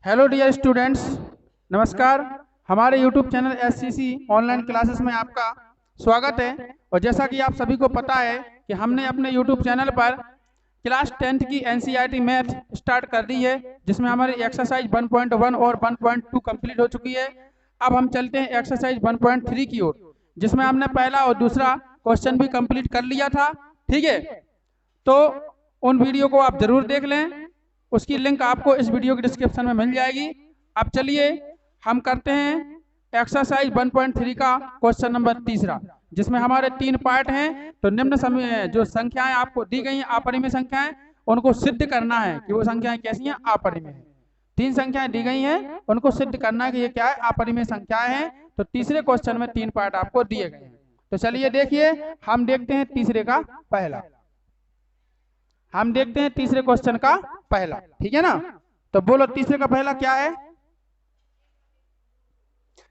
Hello dear students, नमस्कार। हमारे YouTube channel SCC online classes में आपका स्वागत है। और जैसा कि आप सभी को पता है कि हमने अपने यूट्यूब चैनल पर क्लास 10th की एनसीईआरटी मैथ स्टार्ट कर दी है, जिसमें हमारी एक्सरसाइज 1.1 और 1.2 कंप्लीट हो चुकी है। अब हम चलते हैं एक्सरसाइज 1.3 की ओर, जिसमें हमने पहला और दूसरा क्वेश्चन भी कंप्लीट कर लिया था। ठीक है, तो उन वीडियो को आप जरूर देख लें, उसकी लिंक आपको इस वीडियो के डिस्क्रिप्शन में मिल जाएगी। अब चलिए हम करते हैं एक्सरसाइज 1.3 का क्वेश्चन नंबर तीसरा, जिसमें हमारे 3 पार्ट हैं। तो निम्न समय जो संख्याएं आपको दी गई हैं अपरिमेय संख्याएं, उनको सिद्ध करना है कि वो संख्याएं कैसी हैं, अपरिमेय हैं। 3 संख्याएं दी गई हैं, उनको सिद्ध करना है कि ये क्या है, अपरिमेय संख्याएं हैं। तो तीसरे क्वेश्चन में 3 पार्ट आपको दिए गए हैं। तो चलिए देखिए, हम देखते हैं तीसरे का पहला। हम देखते हैं तीसरे क्वेश्चन का पहला, ठीक है ना। तो बोलो तीसरे का पहला क्या है।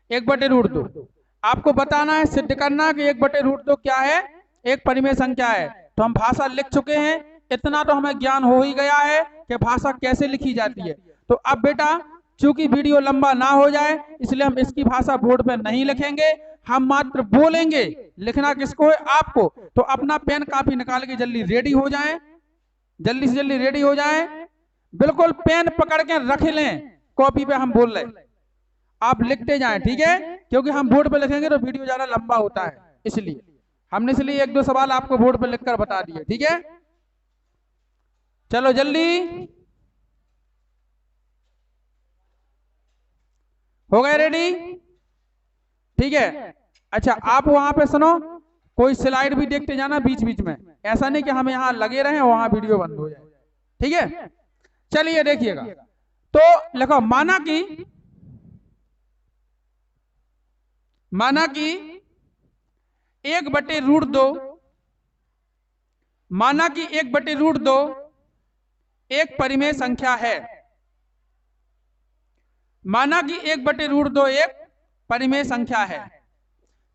1/√2 आपको बताना है, सिद्ध करना कि 1/√2 क्या है, एक परिमेय संख्या है। तो हम भाषा लिख चुके हैं, इतना तो हमें ज्ञान हो ही गया है कि भाषा कैसे लिखी जाती है। तो अब बेटा चूंकि वीडियो लंबा ना हो जाए, इसलिए हम इसकी भाषा बोर्ड पे नहीं लिखेंगे, हम मात्र बोलेंगे। लिखना किसको है, आपको। तो अपना पेन कापी निकाल के जल्दी रेडी हो जाएं, जल्दी से जल्दी रेडी हो जाएं। बिल्कुल पेन पकड़ के रख लें, कॉपी पे हम बोल रहे, आप लिखते जाएं, ठीक है। क्योंकि हम बोर्ड पे लिखेंगे तो वीडियो ज्यादा लंबा होता है, इसलिए हमने 1-2 सवाल आपको बोर्ड पे लिखकर बता दिए, ठीक है। चलो जल्दी, हो गए रेडी, ठीक है। अच्छा आप वहां पे सुनो, कोई स्लाइड भी देखते जाना बीच बीच में, ऐसा नहीं कि हम यहाँ लगे रहे वहां वीडियो बंद हो जाए, ठीक है। चलिए देखिएगा, तो लिखो माना कि 1/√2, माना कि 1/√2 एक परिमेय संख्या है। माना कि 1/√2 एक परिमेय संख्या है,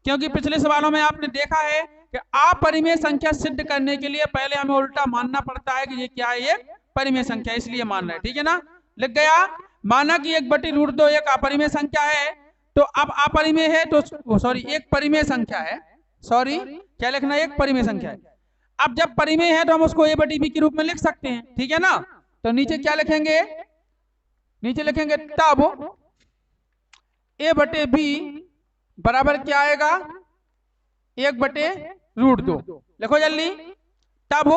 क्योंकि पिछले सवालों में आपने देखा है कि अपरिमेय संख्या सिद्ध करने के लिए पहले हमें उल्टा मानना पड़ता है कि ये क्या है, ये परिमेय संख्या, इसलिए मान रहे हैं, ठीक है ना। लिख गया, माना कि 1/√2 एक अपरिमेय संख्या है। तो अब अपरिमेय है तो सॉरी एक परिमेय संख्या है, सॉरी क्या लिखना है, एक परिमेय संख्या है। अब जब परिमेय है तो हम उसको a/b के रूप में लिख सकते हैं, ठीक है ना। तो नीचे क्या लिखेंगे, नीचे लिखेंगे तब a/b बराबर क्या आएगा, 1/√2। लिखो जल्दी, तब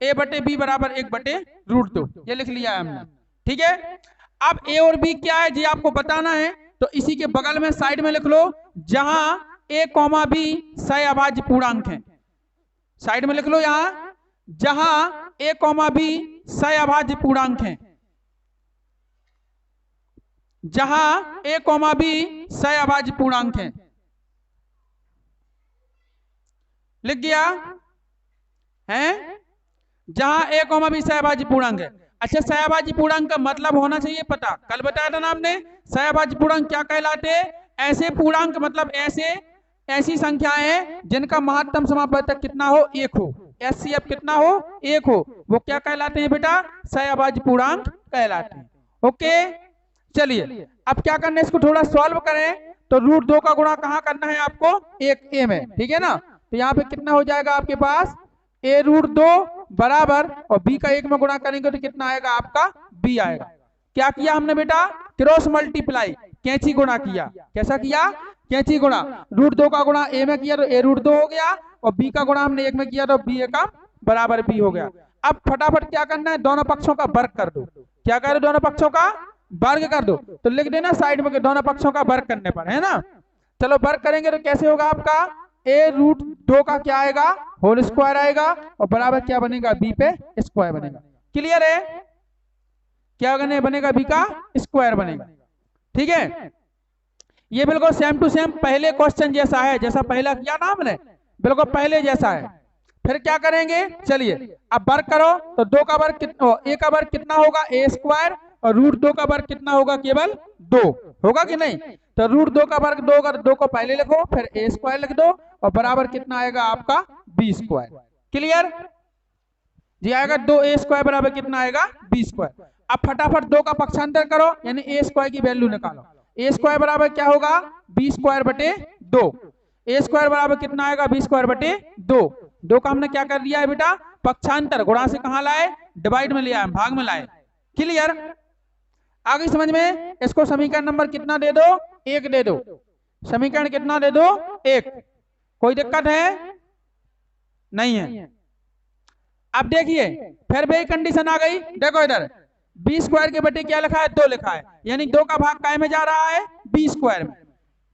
a/b बराबर 1/√2, ये लिख लिया है हमने, ठीक है। अब a और b क्या है जी आपको बताना है, तो इसी के बगल में साइड में लिख लो, जहां a, b सहअभाज्य पूर्णांक है। साइड में लिख लो, यहां जहां a, b सहअभाज्य पूर्णांक है, जहां a, b सहअभाज्य पूर्णांक है। लिख गया है, जहां a, b सहअभाज्य पूर्णांक है। अच्छा सहअभाज्य पूर्णांक का मतलब होना चाहिए पता, कल बताया था ना हमने। सहअभाज्य पूर्णांक क्या कहलाते हैं, ऐसे पूर्णांक मतलब ऐसी संख्याएं हैं जिनका महत्तम समापवर्तक कितना हो, 1 हो, एचसीएफ कितना हो, 1 हो, वो क्या कहलाते हैं बेटा, सहअभाज्य पूर्णांक कहलाते हैं। ओके चलिए अब क्या करना है, इसको थोड़ा सॉल्व करें। तो √2 का गुणा कहाँ करना है आपको, 1 a में, ठीक है ना। तो यहाँ पे कितना हो जाएगा आपके पास, a√2 बराबर, और b का 1 में गुणा करेंगे तो कितना आएगा आपका, b आएगा। क्या किया हमने बेटा, क्रॉस मल्टीप्लाई, कैंची गुणा किया। कैसा किया, कैंची गुणा। √2 का गुणा a में किया तो a√2 हो गया, और b का गुणा हमने 1 में किया तो b का बराबर b हो गया। अब फटाफट क्या करना है, दोनों पक्षों का वर्ग कर दो। क्या करो, दोनों पक्षों का वर्ग कर दो। तो लिख देना साइड में दोनों पक्षों का वर्ग करने पर, है ना। चलो वर्ग करेंगे तो कैसे होगा आपका, a√2 का क्या आएगा, होल स्क्वायर आएगा, और बराबर क्या बनेगा, b पे स्क्वायर बनेगा। क्लियर है, क्या बनेगा, b का स्क्वायर बनेगा, ठीक है। ये बिल्कुल सेम टू सेम पहले क्वेश्चन जैसा है, जैसा पहला किया ना हमने, बिल्कुल पहले जैसा है। फिर क्या करेंगे, चलिए अब वर्ग करो, तो 2 का वर्ग कितना, a का वर्ग कितना होगा, a², और √2 का वर्ग कितना होगा, केवल 2 होगा कि नहीं। तो √2 का वर्ग 2 कर, 2 को पहले लिखो, फिर a² लिख दो, और बराबर कितना आएगा आपका, b²। क्लियर जी, आएगा 2a² बराबर कितना आएगा, b²। अब फटाफट 2 का पक्षांतर करो, यानी ए स्क्वायर की वैल्यू निकालो। ए स्क्वायर बराबर क्या होगा, बी स्क्वायर बटे 2। ए स्क्वायर बराबर कितना आएगा, बी स्क्वायर बटे 2। 2 का हमने क्या कर दिया है बेटा, पक्षांतर, गुणा से कहां लाए, डिवाइड में लिया, भाग में लाए। क्लियर, आ गई समझ में। इसको समीकरण नंबर कितना दे दो, 1 दे दो। समीकरण कितना दे दो, 1। कोई दिक्कत है, नहीं है। अब देखिए फिर वही कंडीशन आ गई, देखो इधर बी स्क्वायर के बटे क्या लिखा है, 2 लिखा है, यानी 2 का भाग काय में जा रहा है, बी स्क्वायर में।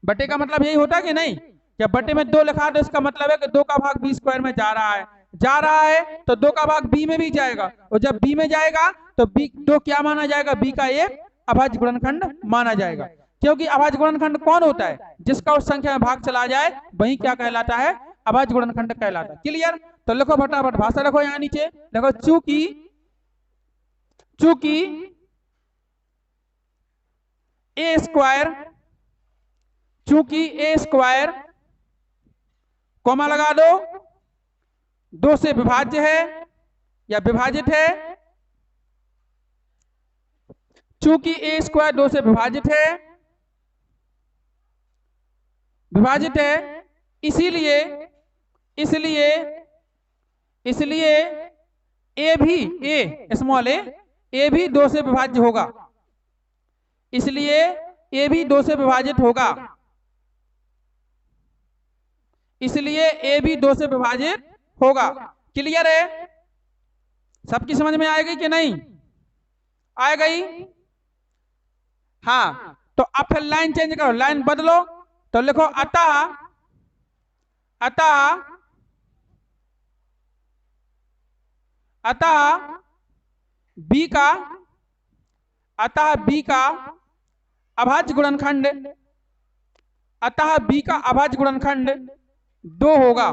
बटे का मतलब यही होता कि नहीं, जब बटे में 2 लिखा है तो इसका मतलब है कि 2 का भाग बी स्क्वायर में जा रहा है। जा रहा है तो 2 का भाग बी में भी जाएगा, और जब बी में जाएगा तो बी 2 क्या माना जाएगा, बी का एक अभाज्य गुणनखंड माना जाएगा। क्योंकि अभाज्य गुणनखंड कौन होता है, जिसका उस संख्या में भाग चला जाए वही क्या कहलाता है, अभाज्य गुणनखंड कहलाता है। क्लियर, तो लिखो फटाफट, भाषा लिखो यहाँ नीचे, देखो चूंकि ए स्क्वायर कॉमा लगा दो, 2 से विभाज्य है या विभाजित है। चूंकि ए स्क्वायर 2 से विभाजित है, इसलिए ए भी 2 से विभाज्य होगा, इसलिए ए भी 2 से विभाजित होगा, इसलिए ए भी 2 से विभाजित होगा। क्लियर है, सबकी समझ में आएगी कि नहीं, आ गई। हाँ, तो अब फिर लाइन चेंज करो, लाइन बदलो, तो लिखो अतः बी का अभाज्य गुणनखंड, अतः बी का अभाज्य गुणनखंड 2 होगा,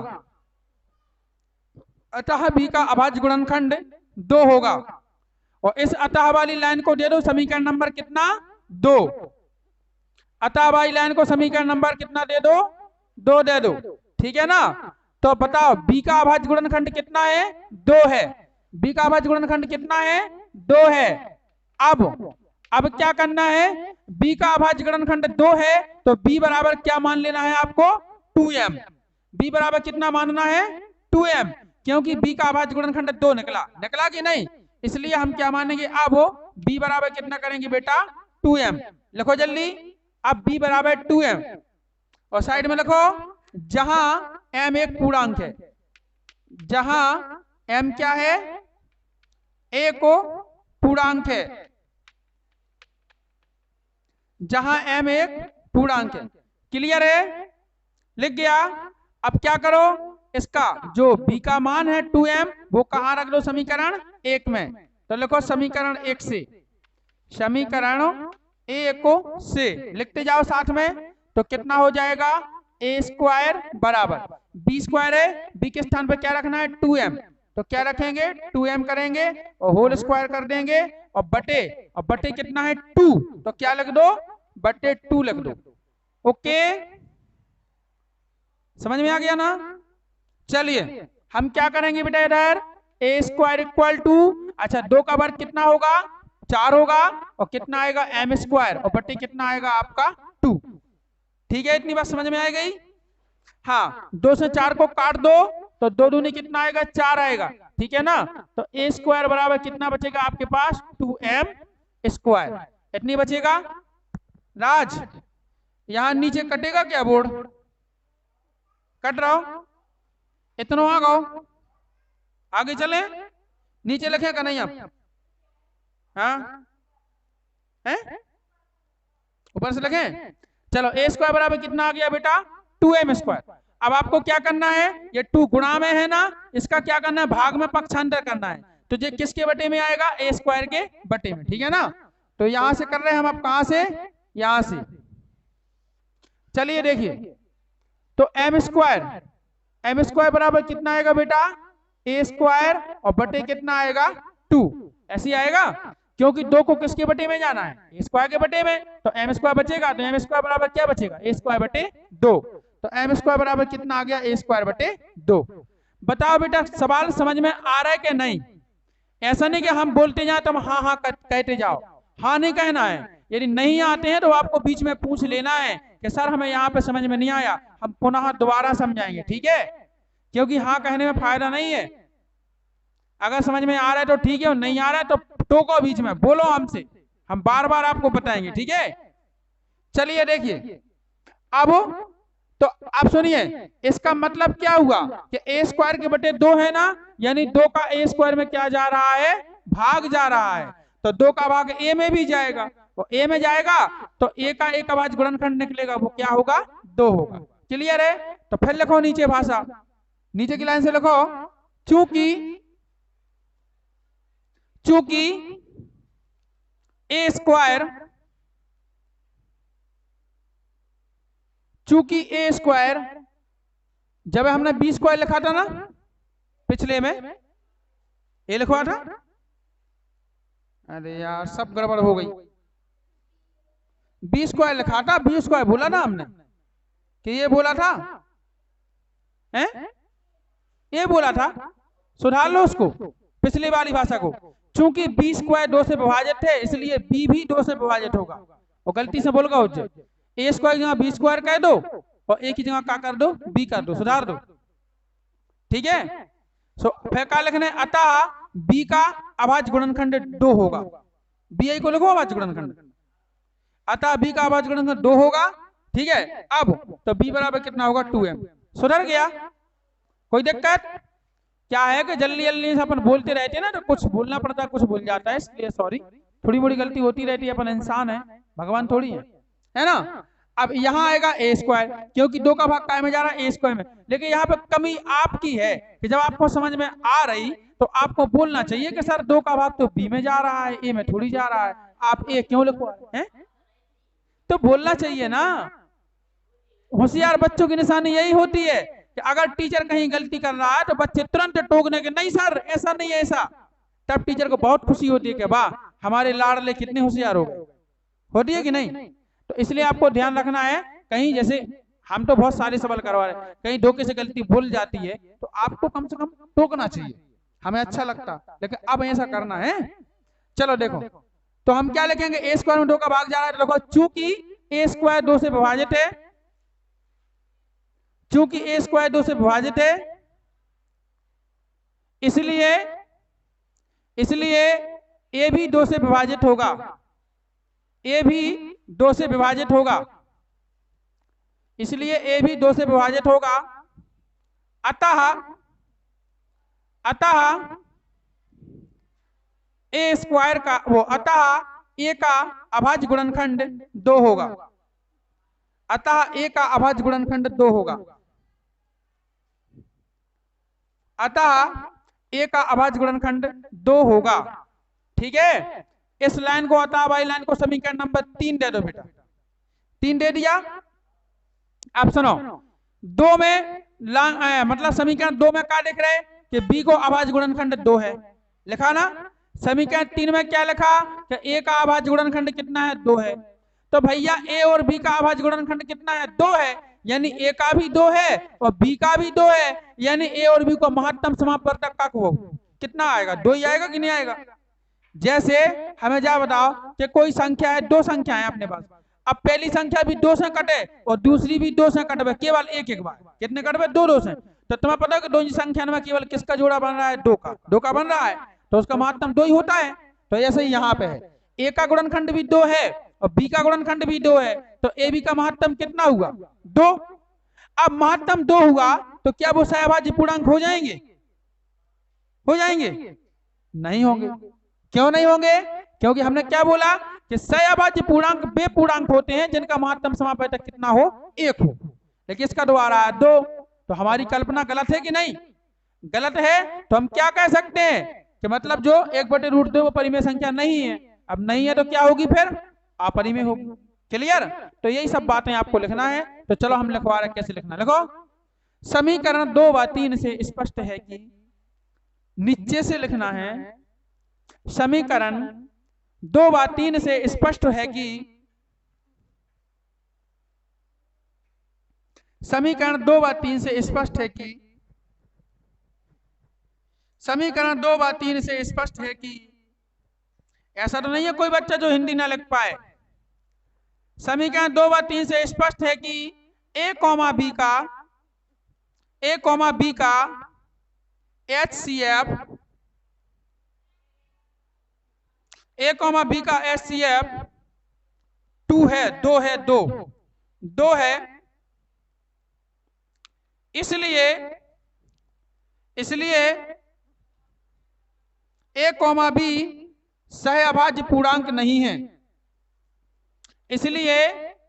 अतः बी का अभाज्य गुणनखंड 2 होगा। और इस अतः वाली लाइन को दे दो समीकरण नंबर कितना, 2। अतः वाली लाइन को समीकरण नंबर कितना दे दो, 2 दे दो। ठीक है ना, तो बताओ बी का अभाज्य गुणनखंड कितना है, 2 है। बी का अभाज्य गुणनखंड कितना है, 2 है। अब क्या करना है, बी का अभाज्य गुणनखंड 2 है, तो बी बराबर क्या मान लेना है आपको, 2m। बी बराबर कितना मानना है, 2m, क्योंकि बी का अभाज्य गुणनखंड 2 निकला कि नहीं, इसलिए हम क्या मानेंगे, अब बी बराबर कितना करेंगे बेटा, 2m। लिखो जल्दी, अब बी बराबर 2m, और साइड में लिखो जहां m एक पूर्णांक है, जहां m क्या है, एक पूर्णांक है, जहां m एक पूर्णांक है। क्लियर है, लिख गया। अब क्या करो, इसका जो b का मान है 2m वो कहां रख दो, समीकरण 1 में। तो लिखो समीकरण 1 से, समीकरण 1 से लिखते जाओ साथ में, तो कितना हो जाएगा, ए स्क्वायर बराबर बी स्क्वायर है, बी के स्थान पर क्या रखना है, 2m, तो क्या रखेंगे, 2m करेंगे और होल स्क्वायर कर देंगे, और बटे कितना है 2, तो क्या लिख दो, बटे 2 लिख दो। ओके, समझ में आ गया ना। चलिए हम क्या करेंगे बेटा, इधर ए स्क्वायर इक्वल टू, अच्छा 2 का वर्ग कितना होगा, 4 होगा, और कितना आएगा m स्क्वायर, और बटे कितना आएगा आपका 2। ठीक है, इतनी बात समझ में आ गई। हाँ, 2 से 4 को काट दो, तो 2 दूनी कितना आएगा, 4 आएगा। ठीक है ना, तो ए स्क्वायर बराबर कितना बचेगा आपके पास, 2m स्क्वायर, इतनी बचेगा। राज यहां नीचे कटेगा क्या, बोर्ड कट रहा हो, इतना आ गो, आगे चले, नीचे लिखे का नहीं आप, हाँ है ऊपर से लिखे। चलो ए स्क्वायर बराबर कितना आ गया बेटा, 2m स्क्वायर। अब आपको क्या करना है, ये 2 गुणा में है ना, इसका क्या करना है, भाग में पक्षांतर करना है, तो ये किसके बटे में आएगा, ए स्क्वायर के बटे में। ठीक है ना, तो यहां से कर रहे हैं हम, अब कहां से, यहां से। चलिए देखिए, तो m स्क्वायर बराबर कितना आएगा बेटा, ए स्क्वायर, और बटे कितना आएगा 2, ऐसे आएगा, क्योंकि 2 को किसके बटे में जाना है, ए स्क्वायर के बटे में, तो m स्क्वायर बचेगा, तो m स्क्वायर बराबर क्या बचेगा, ए स्क्वायर बटे 2, तो m स्क्वायर बराबर कितना आ गया, ए स्क्वायर बटे 2। बताओ बेटा सवाल समझ में आ रहा है कि नहीं, ऐसा नहीं कि हम बोलते जाए तो हम हाँ हाँ कहते जाओ, हाँ नहीं कहना है। यदि नहीं आते हैं तो आपको बीच में पूछ लेना है कि सर हमें यहाँ पे समझ में नहीं आया, हम पुनः दोबारा समझाएंगे, ठीक है। क्योंकि हाँ कहने में फायदा नहीं है। अगर समझ में आ रहा है तो ठीक है, और नहीं आ रहा है तो टोको बीच में, बोलो हमसे, हम बार बार आपको बताएंगे, ठीक है। चलिए देखिए अब, तो आप सुनिए, इसका मतलब क्या हुआ कि ए स्क्वायर के बटे 2 है ना, यानी 2 का ए स्क्वायर में क्या जा रहा है, भाग जा रहा है। तो 2 का भाग ए में भी जाएगा, तो ए में जाएगा तो ए का एक अभाज्य गुणनखंड निकलेगा, वो क्या होगा, 2 होगा। क्लियर है। तो फिर लिखो नीचे भाषा, नीचे की लाइन से लिखो, चूंकि चूंकि ए स्क्वायर, चूंकि ए स्क्वायर, जब हमने बी स्क्वायर लिखा था ना पिछले में, ए लिखवा था, अरे यार सब गड़बड़ हो गई, बी स्क्वायर लिखा था, बी स्क्वायर बोला ना हमने, कि ये बोला था, हैं ये बोला था, सुधार लो उसको, पिछली वाली भाषा को। चूंकि बी स्क्वायर 2 से विभाजित है इसलिए बी भी 2 से विभाजित होगा, और गलती से बोल गया ए स्क्वायर की जगह बी स्क्वायर कह दो और ए की जगह क्या कर दो, बी कर दो, सुधार दो, ठीक है। सो फिर क्या लिखने, अतः बी का अभाज्य गुणनखंड 2 होगा, बी आई को लिखो अभाज्य गुणनखंड, अतः बी का अभाज्य गुणनखंड 2 होगा, ठीक है। अब तो बी बराबर कितना होगा, 2m, सुधर गया, कोई दिक्कत क्या है कि जल्दी जल्दी से अपन बोलते रहते हैं ना तो कुछ बोलना पड़ता है, कुछ भूल जाता है, इसलिए सॉरी, थोड़ी मोड़ी गलती होती रहती है, अपन इंसान है, भगवान थोड़ी है ना। अब यहाँ आएगा ए स्क्वायर, क्योंकि 2 का भाग काय में जा रहा है, ए स्क्वायर में, लेकिन यहाँ पे कमी आपकी है कि जब आपको समझ में आ रही तो आपको बोलना चाहिए कि सर 2 का भाग तो बी में जा रहा है, ए में थोड़ी जा रहा है, आप ए क्यों लिखवा रहे हैं, तो बोलना चाहिए ना। होशियार बच्चों की निशानी यही होती है कि अगर टीचर कहीं गलती कर रहा है तो बच्चे तुरंत टोकने के, नहीं सर ऐसा नहीं है ऐसा, तब टीचर को बहुत खुशी होती है कि वाह हमारे लाडले कितने होशियार हो गए, होती है कि नहीं। तो इसलिए आपको ध्यान रखना है, कहीं जैसे हम तो बहुत सारे सवाल करवा रहे हैं, कहीं धोखे से गलती भूल जाती है तो आपको कम से कम टोकना चाहिए, हमें अच्छा लगता, लेकिन अब ऐसा करना है। चलो देखो, तो हम क्या लिखेंगे, ए स्क्वायर में 2 का भाग जा रहा है, तो देखो चूंकि ए स्क्वायर 2 से विभाजित है, चूंकि ए स्क्वायर 2 से विभाजित है इसलिए ए भी 2 से विभाजित होगा, ए भी 2 से विभाजित होगा, इसलिए ए भी 2 से विभाजित होगा। अतः ए स्क्वायर का वो, अतः ए का अभाज्य गुणनखंड 2 होगा, अतः ए का अभाज्य गुणनखंड 2 होगा, अतः ए का अभाज्य गुणनखंड 2 होगा, ठीक है। इस लाइन को, अतः वाली लाइन को समीकरण नंबर 3 दे दो बेटा, 3 दे दिया। आप सुनो, 2 में मतलब समीकरण 2 में क्या लिख रहे कि बी को अभाज्य गुणनखंड 2 है, लिखा ना। समीकरण 3 में क्या लिखा कि ए का अभाज्य गुणनखंड कितना है, 2 है। तो भैया ए और बी का अभाज्य गुणनखंड कितना है, 2 है, यानी ए का भी 2 है और बी का भी 2 है, यानी ए और बी को महत्तम समापवर्तक का वो कितना आएगा, 2 ही आएगा कि नहीं आएगा। जैसे हमें क्या बताओ कि कोई संख्या है, 2 संख्या है अपने पास, अब पहली संख्या भी 2 से कटे और दूसरी भी 2 से कटे, केवल एक बार कितने कटे, 2 से, तो तुम्हें पता है कि 2 संख्या में केवल किसका जोड़ा बन रहा है, 2 का बन रहा है, तो उसका महत्तम 2 ही होता है। तो ऐसे ही यहाँ पे है, ए का गुणनखंड भी 2 है और बी का गुणनखंड भी 2 है, तो ए बी का महत्तम कितना हुआ, 2। अब महत्तम 2 हुआ तो क्या वो सहभाज्य पूर्णांक हो जाएंगे, नहीं होंगे। क्यों नहीं होंगे, क्योंकि हमने क्या बोला कि सहभाज्य पूर्णांक वे पूर्णांक होते हैं जिनका महत्तम समापवर्तक कितना हो, 1 हो, लेकिन इसका द्वारा 2, तो हमारी कल्पना गलत है कि नहीं, गलत है। तो हम क्या कह सकते हैं कि मतलब जो 1/√2 वो परिमेय संख्या नहीं है, अब नहीं है तो क्या होगी, फिर अपरिमेय होगी। क्लियर। तो यही सब बातें आपको लिखना है, तो चलो हम लिखवा रहे, कैसे लिखना, लिखो। समीकरण 2 व 3 से स्पष्ट है कि, नीचे से लिखना है, समीकरण 2 व 3 से स्पष्ट है कि, समीकरण 2 व 3 से स्पष्ट है कि समीकरण 2 व 3 से स्पष्ट है कि, ऐसा तो नहीं है कोई बच्चा जो हिंदी ना लिख पाए। समीकरण 2 व 3 से स्पष्ट है कि ए कॉमा बी का HCF, ए कॉमा बी का HCF 2 है, 2 है, 2 है। इसलिए ए कॉमा बी सहअभाज्य पूर्णांक नहीं है। इसलिए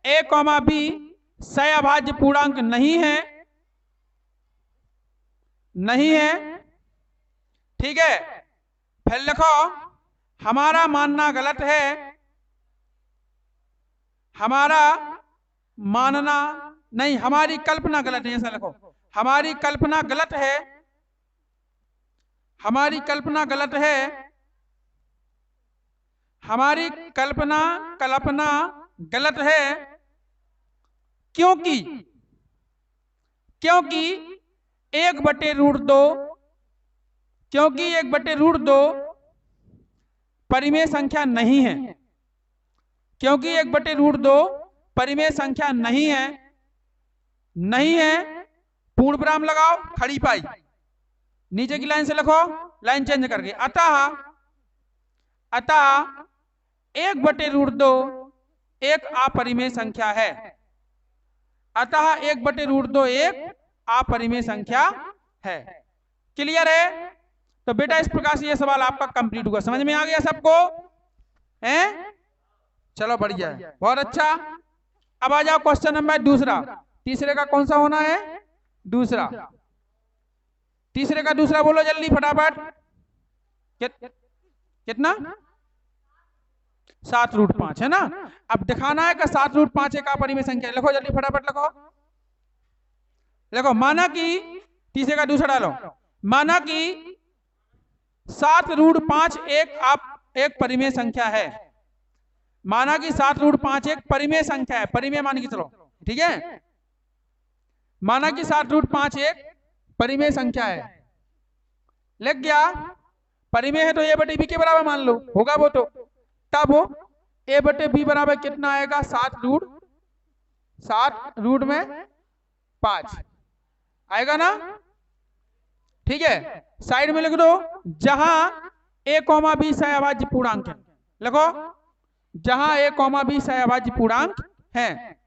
ए कॉमा बी सहअभाज्य पूर्णांक नहीं है, ठीक है। फिर लिखो हमारा मानना गलत है, हमारा मानना नहीं, हमारी कल्पना गलत है, ऐसा लिखो। हमारी कल्पना गलत है, हमारी कल्पना गलत है, हमारी कल्पना गलत है, क्योंकि 1/√2, क्योंकि 1/√2 परिमेय संख्या नहीं है, क्योंकि 1/√2 परिमेय संख्या नहीं है, पूर्ण विराम लगाओ, खड़ी पाई, नीचे की लाइन से लिखो, लाइन चेंज करके। अतः 1/√2 एक अपरिमेय संख्या है, अतः 1/√2 एक अपरिमेय संख्या है। क्लियर है? तो बेटा इस प्रकार से ये सवाल आपका कंप्लीट हुआ। समझ में आ गया सबको? हैं? चलो बढ़िया है, बहुत अच्छा। अब आ जाओ क्वेश्चन नंबर दूसरा। तीसरे का कौन सा होना है? दूसरा। तीसरे का दूसरा बोलो जल्दी फटाफट। कितना? 7√5 है ना। अब दिखाना है कि 7√5 एक अपरिमेय संख्या। लिखो जल्दी फटाफट लिखो। माना कि तीसरे का दूसरा डालो। माना कि 7√5 एक परिमेय संख्या है। माना कि 7√5 एक परिमेय संख्या है, परिमेय मान के चलो, ठीक है। माना कि 7√5 एक परिमेय संख्या है। लग गया? परिमेय है तो a/b के बराबर मान लो, होगा वो तो। तब a/b बराबर कितना आएगा? 7√5 आएगा ना, ठीक है। साइड में लिख दो जहां a, b सहअभाज्य पूर्णांक है। लिखो जहां a, b सहअभाज्य पूर्णांक है,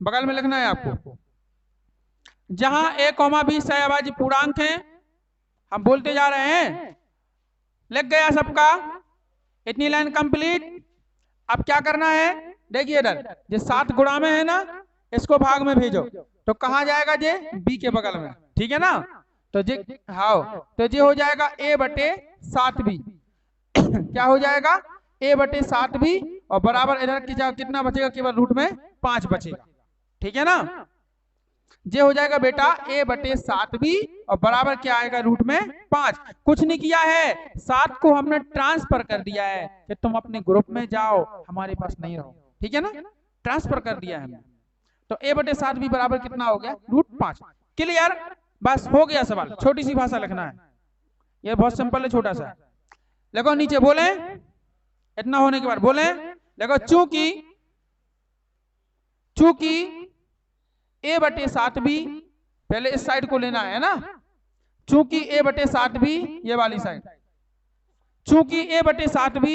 बगल में लिखना है आपको। जहां a, b सहअभाज्य पूर्णांक है, हम बोलते जा रहे हैं। लग गया सबका? इतनी लाइन कंप्लीट। अब क्या करना है? देखिए इधर जो 7 गुणा में है ना, इसको भाग में भेजो तो कहां जाएगा? जे b के बगल में, ठीक है ना। तो जे तो जे हो जाएगा a/7b। क्या हो जाएगा? a/7b और बराबर इधर की जगह कितना बचेगा? केवल रूट में 5 बचेगा, ठीक है ना। जे हो जाएगा बेटा a/7b और बराबर क्या आएगा? रूट में 5। कुछ नहीं किया है, 7 को हमने ट्रांसफर कर दिया है कि तुम अपने ग्रुप में जाओ, हमारे पास नहीं रहो, ठीक है ना। ट्रांसफर कर दिया है हमने। तो a/7b बराबर कितना हो गया? √5। क्लियर? बस हो गया सवाल। छोटी सी भाषा लिखना है, ये बहुत सिंपल है, छोटा सा। देखो नीचे बोले, इतना होने के बाद बोले, देखो चूंकि a/7b, पहले इस साइड को लेना है ना। चूंकि a/7b, ये वाली साइड, चूंकि a/7b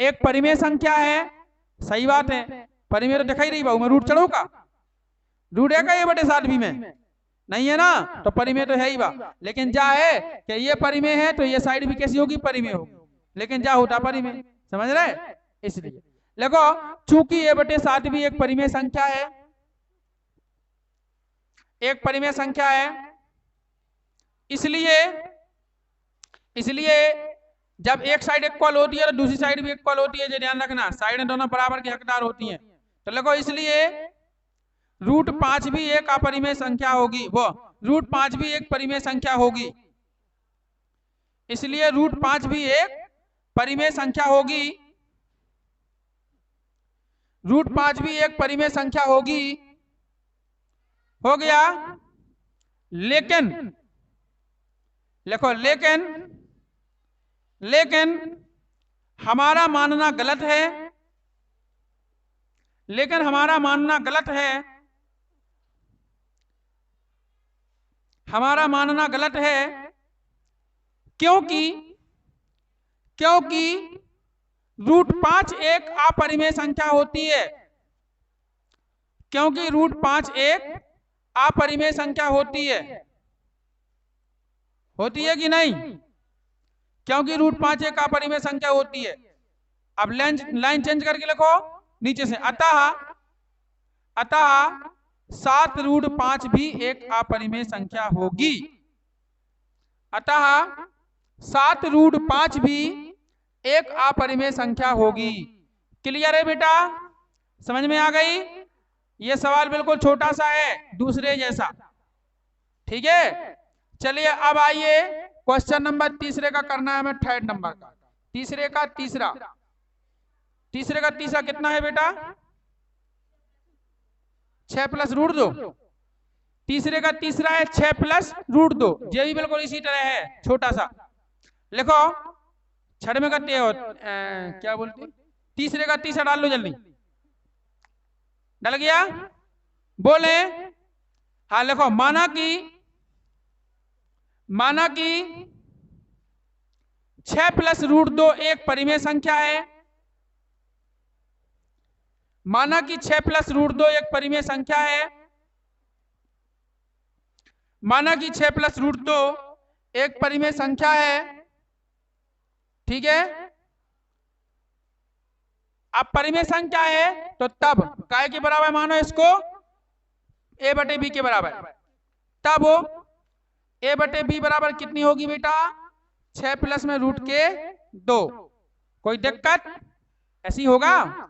एक परिमेय संख्या है। सही बात है, परिमेय तो दिखाई रही, मैं रूट चढ़ूंगा? रूट है का a/7b में? नहीं है ना, तो परिमेय तो है ही बा। लेकिन जा है कि ये परिमेय है तो ये साइड भी कैसी होगी? परिमेय होगी। लेकिन जा होता परिमेय, समझ रहे? इसलिए देखो चूंकि a/7b एक परिमेय संख्या है, एक परिमेय संख्या है, इसलिए जब एक साइड इक्वल होती है तो दूसरी साइड भी इक्वल होती है। ध्यान रखना, साइड दोनों बराबर की हकदार होती हैं। तो देखो इसलिए √5 भी एक अपरिमेय संख्या होगी, वो √5 भी एक परिमेय संख्या होगी। इसलिए √5 भी एक परिमेय संख्या होगी, √5 भी एक परिमेय संख्या होगी। हो गया? लेकिन लिखो लेकिन लेकिन हमारा मानना गलत है, लेकिन हमारा मानना गलत है, हमारा मानना गलत है, क्योंकि क्योंकि √5 एक अपरिमेय संख्या होती है, क्योंकि √5 एक अपरिमेय संख्या होती है कि नहीं? क्योंकि √5 एक अपरिमेय संख्या होती है। अब लाइन चेंज करके लिखो नीचे से, अतः 7√5 भी एक अपरिमेय संख्या होगी। अतः 7√5 भी एक अपरिमेय संख्या होगी। क्लियर है बेटा? समझ में आ गई? ये सवाल बिल्कुल छोटा सा है, दूसरे जैसा। ठीक है, चलिए अब आइए क्वेश्चन नंबर तीसरे का करना है हमें, थर्ड नंबर का। तीसरे का तीसरा कितना है बेटा? 6 + √2। तीसरे का तीसरा है 6 + √2। ये भी बिल्कुल इसी तरह है, छोटा सा। लिखो छठवें का क्या बोलते, तीसरे का तीसरा डाल लो जल्दी। डल गया? बोले हाँ। लिखो माना कि 6 + √2 एक परिमेय संख्या है। माना कि 6 + √2 एक परिमेय संख्या है। माना कि 6 + √2 एक परिमेय संख्या है। ठीक है, अब परिमेय संख्या है तो तब काय के बराबर मानो इसको, a/b के बराबर। तब a/b बराबर कितनी होगी बेटा? 6 + में √2। कोई दिक्कत? ऐसी होगा।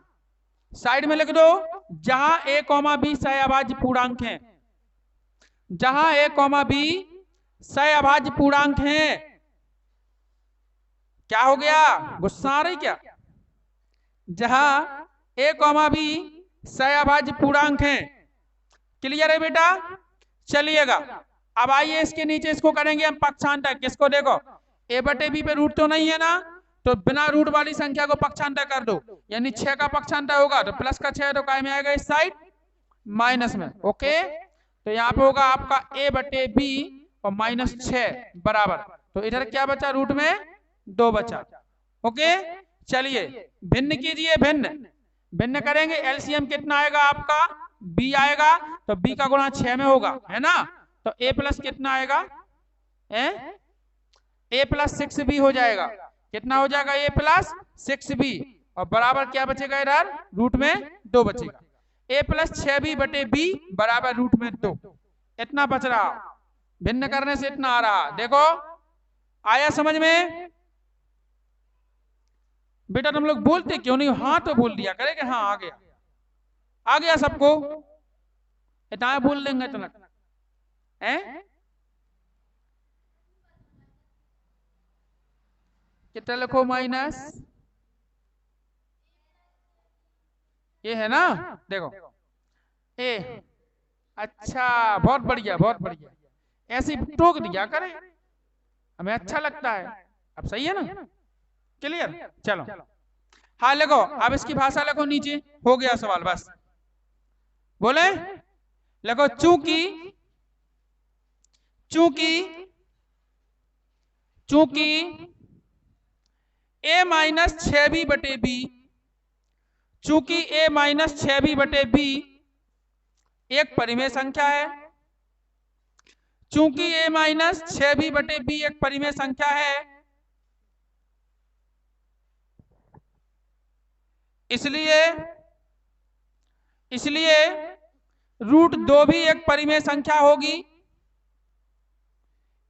साइड में लिख दो, जहां a, b सहअभाज्य पूर्णांक हैं। जहां a, b सहअभाज्य पूर्णांक हैं। क्या हो गया? गुस्सा आ रही क्या? जहां a, b सहअभाज्य पूर्णांक हैं। क्लियर है बेटा? चलिएगा अब आइए इसके नीचे इसको करेंगे हम पक्षांतर। किसको? देखो a/b पे रूट तो नहीं है ना, तो बिना रूट वाली संख्या को पक्षांतर कर दो, यानी 6 का पक्षांतर होगा तो प्लस का 6 तो काय में आएगा? इस साइड माइनस में। ओके, तो यहाँ पे होगा आपका a/b और -6 बराबर, तो इधर क्या बचा? रूट में 2 बचा। ओके, चलिए भिन्न कीजिए। भिन्न करेंगे, एलसीएम कितना आएगा आपका? b आएगा, तो b का गुणा 6 में होगा, है ना? तो a+ कितना आएगा? a+ 6b हो जाएगा। कितना हो जाएगा? a+ 6b, और बराबर क्या बचेगा? इधर रूट में 2 बचेगा। a+ 6b/b बराबर रूट में 2। इतना बच रहा, भिन्न करने से इतना आ रहा। देखो आया समझ में? बेटा तुम लोग बोलते क्यों नहीं? हाँ तो बोल दिया करे कि हाँ आ गया सबको। इतना बोल देंगे इतना कितना लिखो? माइनस ये है ना, देखो ए। अच्छा, बहुत बढ़िया बहुत बढ़िया, ऐसे टोक दिया करे, हमें अच्छा लगता है। अब सही है ना? क्लियर? चलो हाँ लिखो, अब इसकी भाषा लिखो नीचे। हो गया सवाल, बस बोले लिखो, चूंकि a-6b/b, चूंकि a-6b/b एक परिमेय संख्या है। चूंकि a-6b/b एक परिमेय संख्या है, इसलिए √2 भी एक परिमेय संख्या होगी।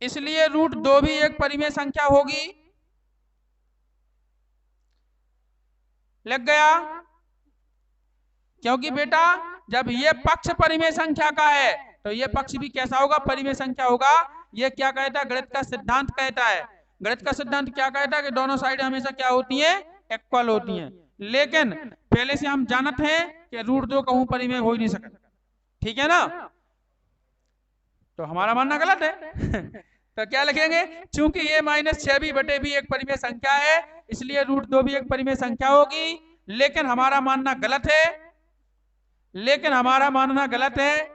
इसलिए √2 भी एक परिमेय संख्या होगी। लग गया? क्योंकि बेटा जब ये पक्ष परिमेय संख्या का है तो ये पक्ष भी कैसा होगा? परिमेय संख्या होगा। ये क्या कहता है? गणित का सिद्धांत कहता है। गणित का सिद्धांत क्या कहता है? कि दोनों साइड हमेशा क्या होती है? इक्वल होती हैं। लेकिन पहले से हम जानते हैं कि √2 कहूं परिमेय हो ही नहीं सकता। ठीक है ना? तो हमारा मानना गलत है। तो क्या लिखेंगे, चूंकि ये -6b/b एक परिमेय संख्या है इसलिए √2 भी एक परिमेय संख्या होगी। लेकिन हमारा मानना गलत है, लेकिन हमारा मानना गलत है,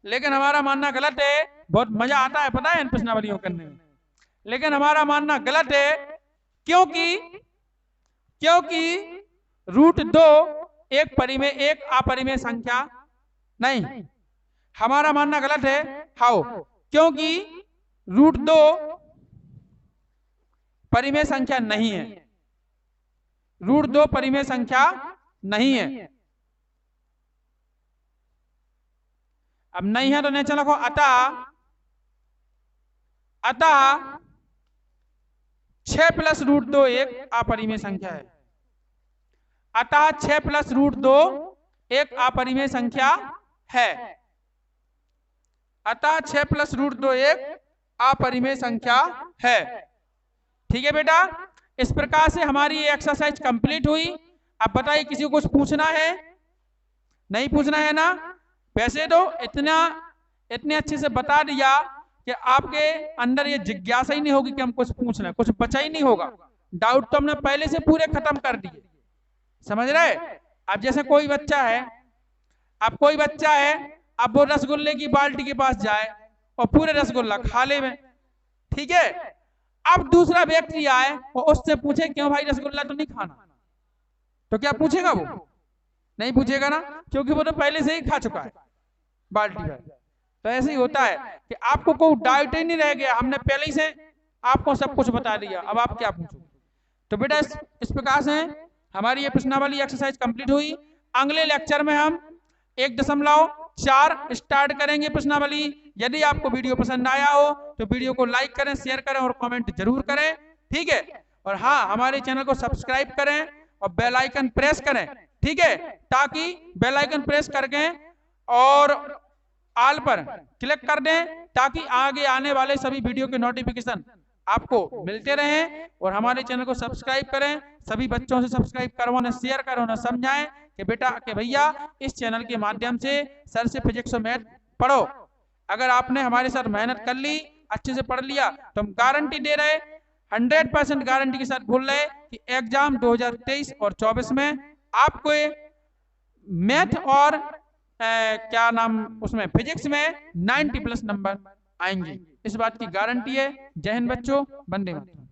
लेकिन हमारा मानना गलत है। बहुत मजा आता है पता है इन प्रश्नावलियों करने में, लेकिन हमारा मानना गलत है क्योंकि √2 एक अपरिमेय संख्या नहीं। हमारा मानना गलत है, हाउ, क्योंकि √2 परिमेय संख्या नहीं है, √2 परिमेय संख्या नहीं है। अब नहीं है तो नहीं चलो, अतः 6 + √2 एक अपरिमेय संख्या है। अतः 6 + √2 एक अपरिमेय संख्या है। अतः 6 + √2 एक अपरिमेय संख्या है। ठीक है बेटा, इस प्रकार से हमारी ये एक्सरसाइज कंप्लीट हुई। अब बताइए किसी को कुछ पूछना है? नहीं पूछना है ना? वैसे तो इतने अच्छे से बता दिया कि आपके अंदर ये जिज्ञासा ही नहीं होगी कि हम कुछ पूछ रहे हैं, कुछ बचा ही नहीं होगा। डाउट तो हमने पहले से पूरे खत्म कर दिए, समझ रहे? अब जैसे कोई बच्चा है, अब वो रसगुल्ले की बाल्टी के पास जाए और पूरे रसगुल्ला खा ले में, ठीक है। अब दूसरा व्यक्ति आए और उससे पूछे क्यों भाई रसगुल्ला तो नहीं खाना, तो क्या पूछेगा? वो नहीं पूछेगा ना, क्योंकि वो तो पहले से ही खा चुका है बाल्टी में। तो ऐसे ही होता है कि आपको कोई डाउट ही नहीं रह गया, हमने पहले ही से आपको सब कुछ बता दिया, अब आप क्या पूछो। तो बेटा इस प्रकार से हमारी ये प्रश्नावली एक्सरसाइज कंप्लीट हुई। अगले लेक्चर में हम 1.4 स्टार्ट करेंगे प्रश्नावली। यदि आपको वीडियो पसंद आया हो तो वीडियो को लाइक करें, शेयर करें और कमेंट जरूर करें, ठीक है। और हाँ, हमारे चैनल को सब्सक्राइब करें और बेल आइकन प्रेस करें, ठीक है, ताकि बेल आइकन प्रेस करके और ऑल पर क्लिक कर दें ताकि आगे आने वाले सभी वीडियो के नोटिफिकेशन आपको मिलते रहें। और हमारे चैनल को सब्सक्राइब करें, सभी बच्चों से सब्सक्राइब करो, उन्हें शेयर करो, उन्हें समझाएं कि बेटा कि भैया इस चैनल के माध्यम से सर से फिजिक्स और मैथ पढ़ो। अगर आपने हमारे साथ मेहनत कर ली, अच्छे से पढ़ लिया, तो हम गारंटी दे रहे, 100% गारंटी के साथ बोल रहे कि एग्जाम 2023 और 24 में आपको मैथ और क्या नाम उसमें फिजिक्स में 90+ नंबर आएंगे। इस बात की गारंटी है। जय हिंद बच्चों, वंदे मातरम।